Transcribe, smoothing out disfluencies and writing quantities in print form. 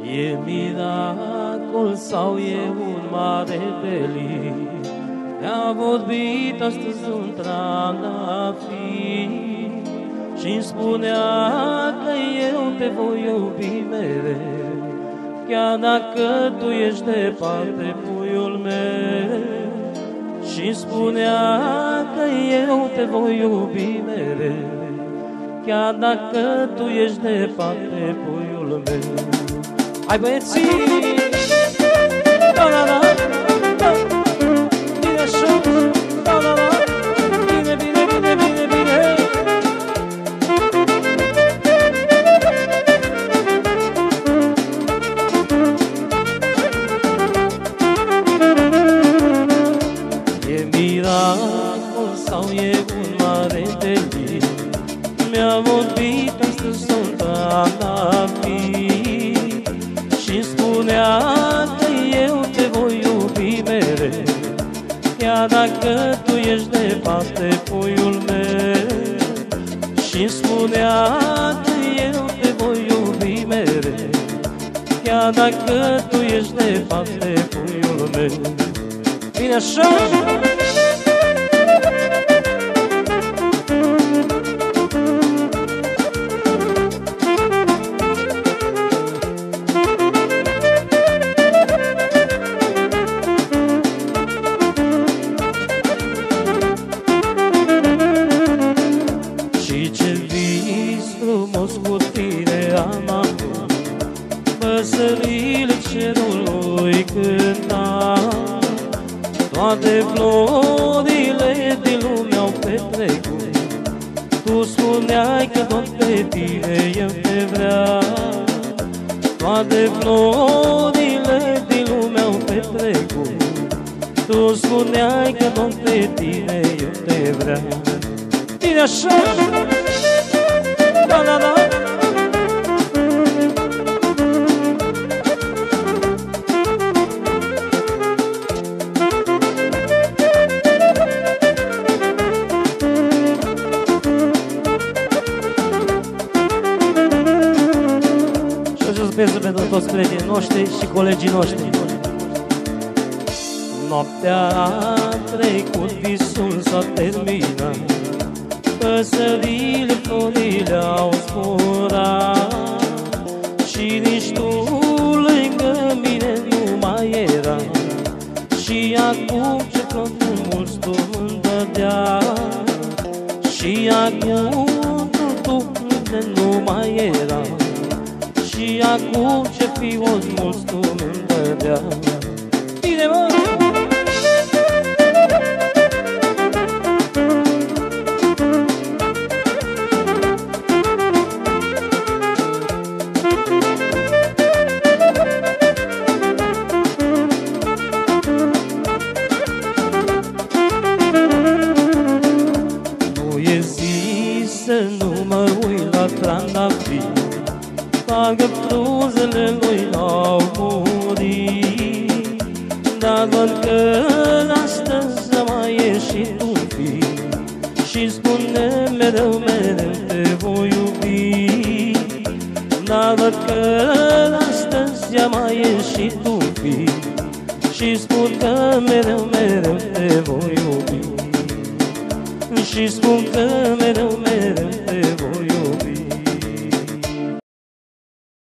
E miracol sau e un mare delic? Ne-a vorbit astăzi un trandafir și-mi spunea că eu te voi iubi mereu, chiar dacă tu ești departe, puiul meu. Și-mi spunea că eu te voi iubi mereu, chiar dacă tu ești departe, puiul meu. Hai băieții! Da, da, da, da. Bine așa, da, da, da. Bine, bine, bine, bine, bine. E miracol sau e un mare delic? Mi-a vorbit astăzi un trandafir și spunea că eu te voi iubi mereu, chiar dacă tu ești departe, puiul meu. Și spunea că eu te voi iubi mereu, chiar dacă tu ești departe, puiul meu. Bine așa! Cu tine am avut, păsările cerului cânta, toate florile din lume au petrecut. Tu spuneai că tot pe tine eu te vreau, toate florile din lume au petrecut. Tu spuneai că tot pe tine eu te vreau. Bine așa! Da, da, da. Și o piesă pentru toți prietenii noștri și colegii noștri. Noaptea a trecut, visul s-a terminat, păsările, florile au zburat și nici tu lângă mine nu mai era. Și acum ce tot mulți tu îmi dădea, și acum tu nu mai era. Și acum ce fios mulți tu îmi dădea. Bine, mă! Să nu mă uit la trandafir, parcă frunzele lui au murit. Dar văd că astăzi a mai ieșit un fiu și spune mereu, mereu te voi iubi. Dar văd că astăzi a mai ieșit un fiu și spun că mereu, mereu te voi iubi. Și spun că mereu, mereu te voi iubi.